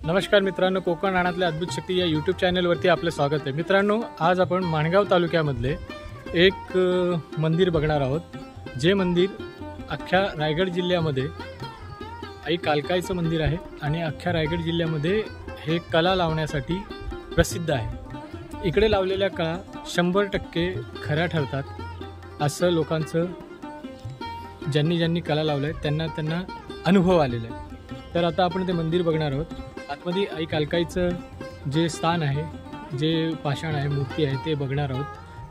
नमस्कार मित्रांनो, कोकण रानातल्या अद्भुत शक्ती या यूट्यूब चॅनलवरती आपलं स्वागत आहे। मित्रांनो, आज आपण माणगाव तालुक्यामधले एक मंदिर बघणार आहोत। जे मंदिर अख्ख्या रायगड जिल्ह्यामध्ये आई कालकाईचं मंदिर आहे आणि अख्ख्या रायगड जिल्ह्यामध्ये हे कला लावण्यासाठी प्रसिद्ध आहे। इकडे लावलेल्या कला 100% खऱ्या ठरतात असं लोकांचं, ज्यांनी कला लावलंय त्यांना अनुभव आलेला आहे। तर आता आपण ते मंदिर बघणार आहोत। आतमध्ये आई कालकाईचं जे स्थान आहे, जे पाषाण आहे, मूर्ती आहे ते बघणार आहोत।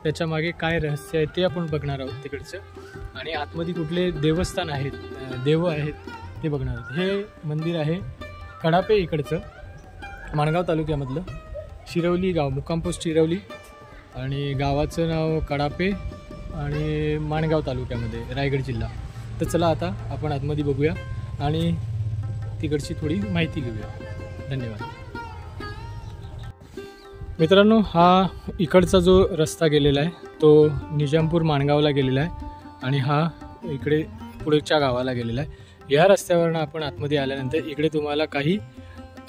त्याच्या मागे काय रहस्य आहे ते आपण बघणार आहोत तिकडचं। आणि आतमध्ये कुठले देवस्थान आहेत, देव आहेत ते बघणार आहोत। हे मंदिर आहे कडापे इकडचं, माणगाव तालुक्यामधलं शिरवली गाव, मुक्काम पोस्ट शिरवली आणि गावाचं नाव कडापे आणि माणगाव तालुक्यामध्ये रायगड जिल्हा। तर चला आता आपण आतमध्ये बघूया आणि तिकडची थोडी माहिती घेऊया। धन्यवाद मित्रांनो, हा इकडचा जो रस्ता गेलेला आहे तो निजामपूर माणगावला गेलेला आहे आणि हा इकडे पुढच्या गावाला गेलेला आहे। या रस्त्यावरनं आपण आतमध्ये आल्यानंतर इकडे तुम्हाला काही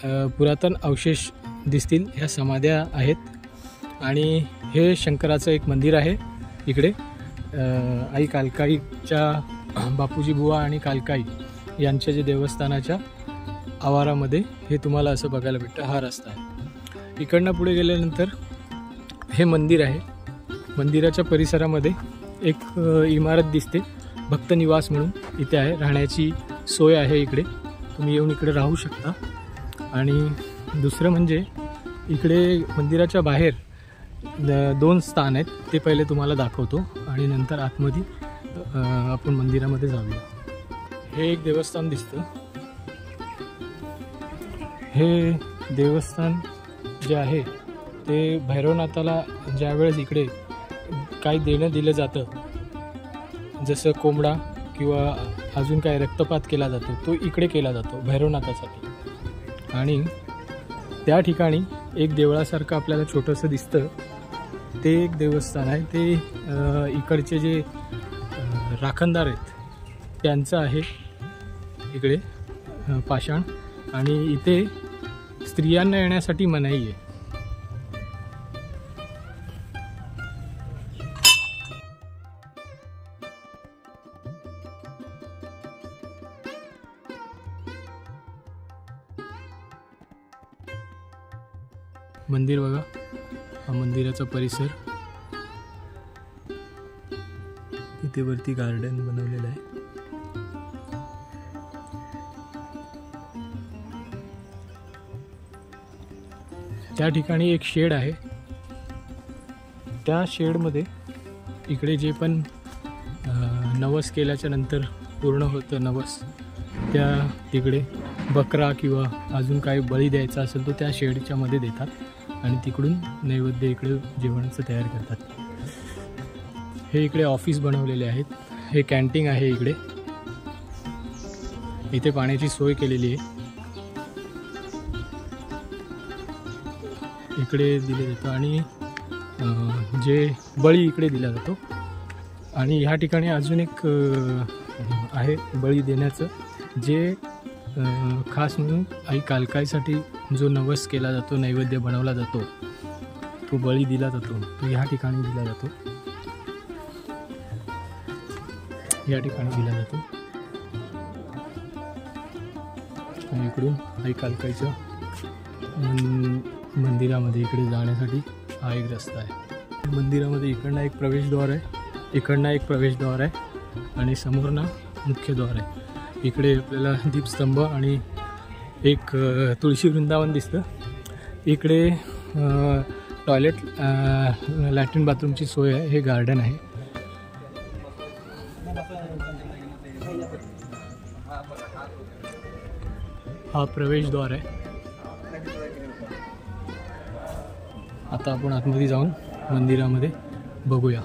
पुरातन अवशेष दिसतील। ह्या समाध्या आहेत आणि हे शंकराचं एक मंदिर आहे। इकडे आई कालकाईच्या बापूजी बुवा आणि कालकाई यांच्या जे देवस्थानाच्या आवारामध्ये हे तुम्हाला असं बघायला भेटतं। हा रस्ता आहे। इकडनं पुढे गेल्यानंतर हे मंदिर आहे। मंदिराच्या परिसरामध्ये एक इमारत दिसते, भक्त निवास म्हणून इथे आहे। राहण्याची सोय आहे, इकडे तुम्ही येऊन इकडे राहू शकता। आणि दुसरं म्हणजे इकडे मंदिराच्या बाहेर 2 स्थान आहेत, ते पहिले तुम्हाला दाखवतो आणि नंतर आतमध्ये आपण मंदिरामध्ये जाऊया। हे एक देवस्थान दिसतं। हे देवस्थान जे आहे ते भैरवनाथाला ज्यावेळेस इकडे काही देणं दिलं जातं, जसं कोंबडा किंवा अजून काय रक्तपात केला जातो, तो इकडे केला जातो भैरवनाथासाठी। आणि त्या ठिकाणी एक देवळासारखं आपल्याला छोटंसं दिसतं, ते एक देवस्थान आहे। ते इकडचे जे राखणदार आहेत त्यांचं आहे इकडे पाषाण। आणि इथे स्त्रियांना येण्यासाठी मनाई आहे। मंदिर बघा, हा मंदिराचा परिसर। इथे वरती गार्डन बनवलेलं आहे। त्या ठिकाणी एक शेड आहे। त्या शेडमध्ये इकडे जे पण नवस केल्याच्या नंतर पूर्ण होतं नवस, त्या तिकडे बकरा किंवा अजून काही बळी द्यायचा असेल तो त्या शेडच्या मध्ये देतात आणि तिकडून नैवेद्य इकडे जेवणाचं तयार करतात। हे इकडे ऑफिस बनवलेले आहेत। हे कॅन्टीन आहे इकडे, इथे पाण्याची सोय केलेली आहे। इकडे दिले जातो आणि जे बळी इकडे दिला जातो। आणि ह्या ठिकाणी अजून एक आहे बळी देण्याचं, जे खास म्हणून आई कालकाईसाठी जो नवस केला जातो, नैवेद्य बनवला जातो, तो बळी दिला जातो, तो ह्या ठिकाणी दिला जातो। या ठिकाणी दिला जातो आणि इकडून आई कालकाईच्या मंदिरामध्ये इकडे जाण्यासाठी हा एक रस्ता आहे। मंदिरामध्ये इकडनं एक प्रवेशद्वार आहे, इकडनं एक प्रवेशद्वार आहे आणि समोर ना मुख्यद्वार आहे। इकडे आपल्याला दीपस्तंभ आणि एक तुळशी वृंदावन दिसतं। इकडे टॉयलेट, लॅट्रिन बाथरूमची सोय आहे। हे गार्डन आहे। हा प्रवेशद्वार आहे। आता आपण आतमध्ये जाऊन मंदिरामध्ये बघूया।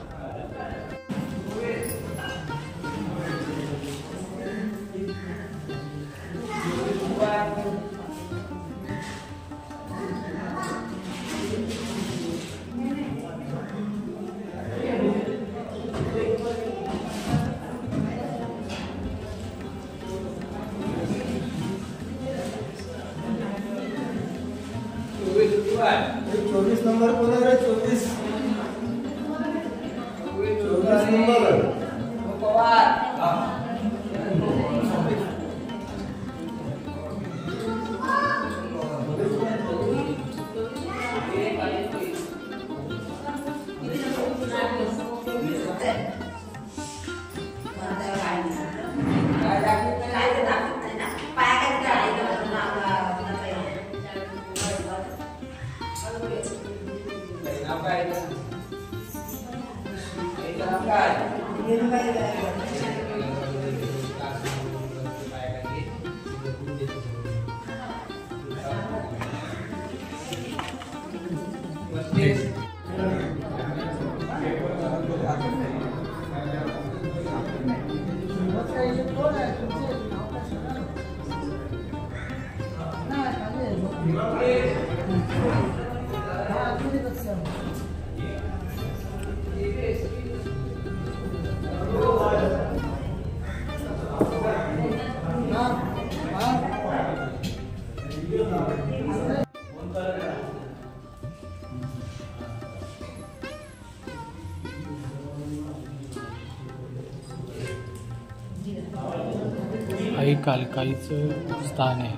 24 नंबर कोण आहे? 24 नंबर आई कालकाईचं स्थान आहे.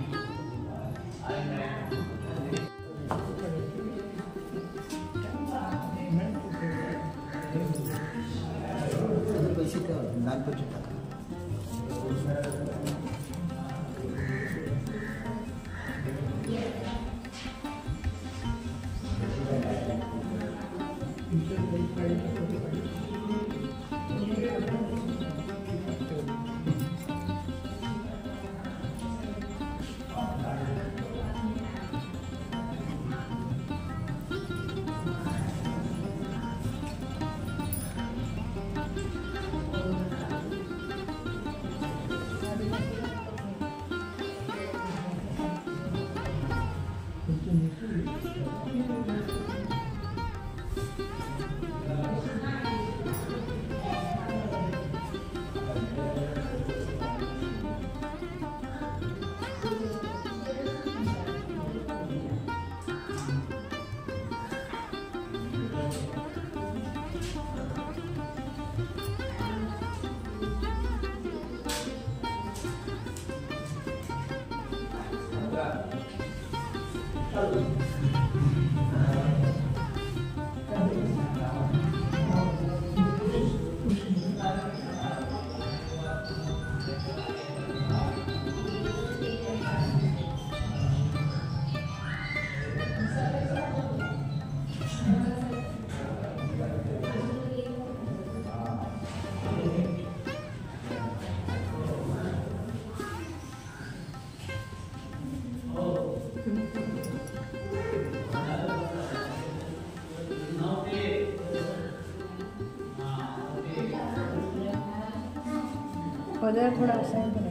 पदर थोड़ा असाइन करें.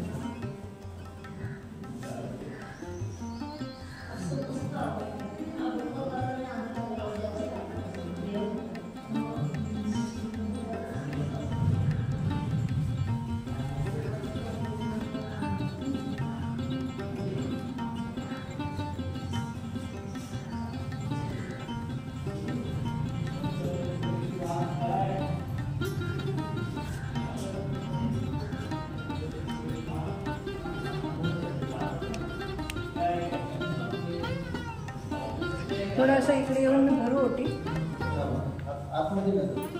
थोडासा इकडे येऊन भरू ओटी.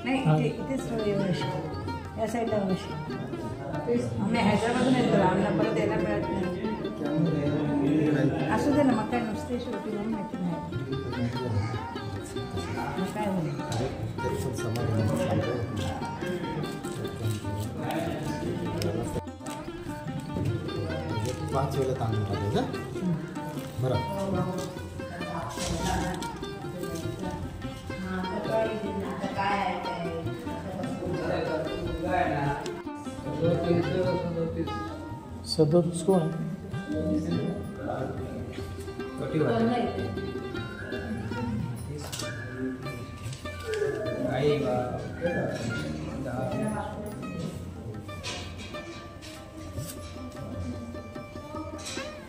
नाही इथेच थोडं येऊन या साईडला आम्ही हैदराबादून येतो. आम्हाला परत यायला मिळत नाही. असू दे ना मग काय नुसते शेवटी म्हणून माहिती नाही काय होईल. 5 वेळेला तांदूळ टाकायचं. बरं सदोतीस कोण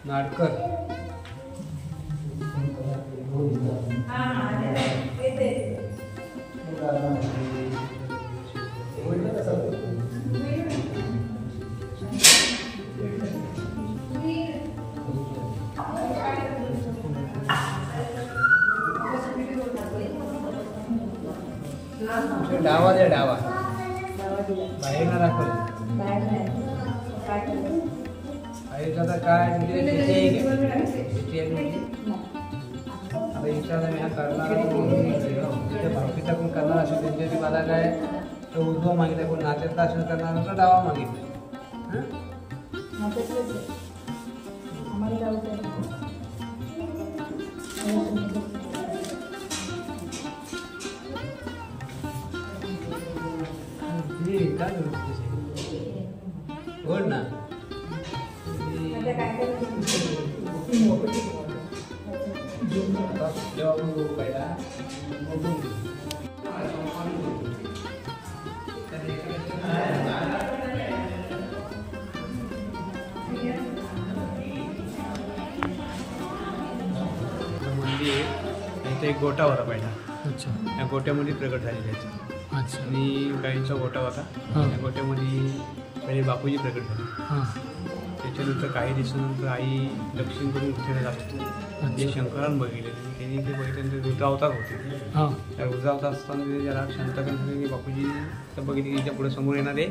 नाटकर डावा द्या डावा डावा दिला. बाहेर ना दाखवलं बाहेर नाही. काय केलं? आईचा तर काय म्हणजे तिथे एक आहे. तिथे एक म्हणजे आता विचारला मी हा करणार तिथे भावकीचा कोण करणार असेल त्यांच्यासाठी मला काय तो उजवा मागितला कोण नात्यातला असेल करणार तर डावा मागितला नात्यातलंच आहे. आम्हाला डावा द्या. बोल ना आता काय करायचं? जेव्हा आपण बघू पहिला मंदिर इथे एक गोटा होता पहिला. अच्छा या गोट्यामध्ये प्रगट झालेली आहे अच्छा आणि गाईंचा गोटा होता. हां. त्या गोट्यामध्ये पहिले बापूजी प्रगट झाले. हां त्याच्यानंतर काही दिवसानंतर आई दक्षिणकडून उत्तेला जात होती. ते शंकरानं बघितले त्यांनी ते बघितल्यानंतर रुद्रावतार होते. हां त्या रुद्रावतार असताना ते जरा शांत करण्यासाठी बापूजी तर बघितले की पुढे समोर येणारे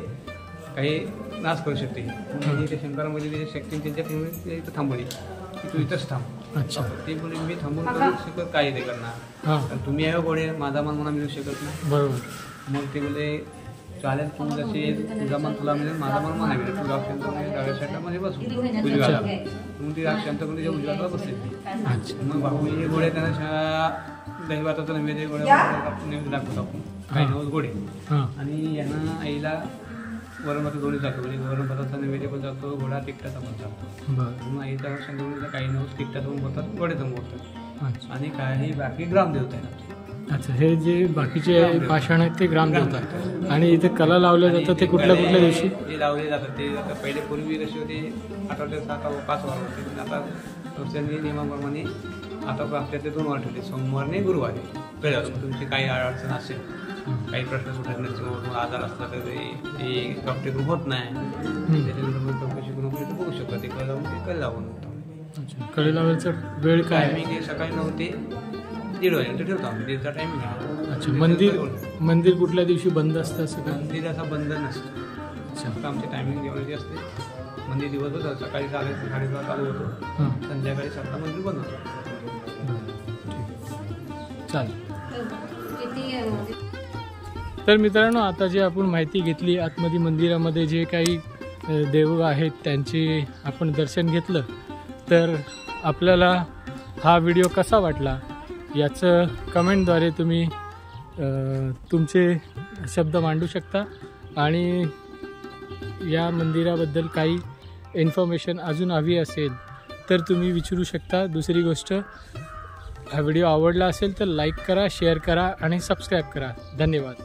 काही नाश करू शकते म्हणजे त्या शंकरामध्ये त्याच्या शक्ती त्यांच्या ते इथं थांबवली की तू इथंच थांब. अच्छा ते बोले मी थांबून करू शकत काय ते करणार हां कारण तुम्ही आहे घोडे माझा मन मला मिळू शकत नाही. बरोबर मग ते बोले चालेल तू जसे तुझा मन तुला मिळेल माझा मन मला मिळेल तुझा अत्यंत डाव्या साईडला मध्ये बसू उजव्याला मग ती अत्यंत करून त्याच्या उजव्याला बसले. अच्छा मग बापूजी घोडे त्यांना दहीभाताचा नैवेद्य गोड्या नैवेद्य दाखवतो आपण काही नवस घोडे हां आणि यांना आईला वरणभात दोन्ही जातो म्हणजे वरणभाताचा नैवेद्य पण जातो घोडा तिकटाचा पण जातो. बरं म्हणून आईच्या संध्याकाळीला काही नवस तिकटाचा पण बोलतात घोड्याचा पण बोलतात अच्छा आणि काही बाकी ग्रामदेवता आहेत. अच्छा हे जे बाकीचे पाषाण आहेत ते ग्रामदेवता आणि इथे कला लावल्या जातात ते कुठल्या कुठल्या दिवशी ते लावले जातात ते आता पहिले पूर्वी कसे होते आठवड्यात 5 वार होते पण आता वर्षांनी नियमाप्रमाणे आता आपल्यातले 2 वार ठेवले सोमवार आणि गुरुवारी कळलं तुमची काही अडचण असेल काही प्रश्न सुटत नसतील आजार असला तर ते डॉक्टर ग्रुप होत नाही त्याच्यानंतर मग चौकशी करून आपण बघू शकतो ते कळ लावून ते कळ लावून अच्छा कळे लावायचा वेळ काय आहे? टायमिंग सकाळी 9 ते 1:30 वाजेपर्यंत ठेवतो आम्ही दीडचा टायमिंग आहे. अच्छा मंदिर कुठल्या दिवशी बंद असतं असं काय? मंदिर असा बंद नसतो. अच्छा फक्त आमची टायमिंग जेवणाची असते. मंदिर दिवस होतं सकाळी 7:30 चालू होतो हां संध्याकाळी 7ला मंदिर बंद होतं. चालेल. तर मित्रांनो आता जे आपण माहिती घेतली आतमध्ये मंदिरामध्ये जे काही देव आहेत त्यांचे आपण दर्शन घेतलं तर आपल्याला हा व्हिडिओ कसा वाटला याचं कमेंटद्वारे तुम्ही तुमचे शब्द मांडू शकता आणि या मंदिराबद्दल काही इन्फॉर्मेशन अजून हवी असेल तर तुम्ही विचारू शकता. दुसरी गोष्ट हा व्हिडिओ आवडला असेल तर लाईक करा शेअर करा आणि सबस्क्राईब करा. धन्यवाद.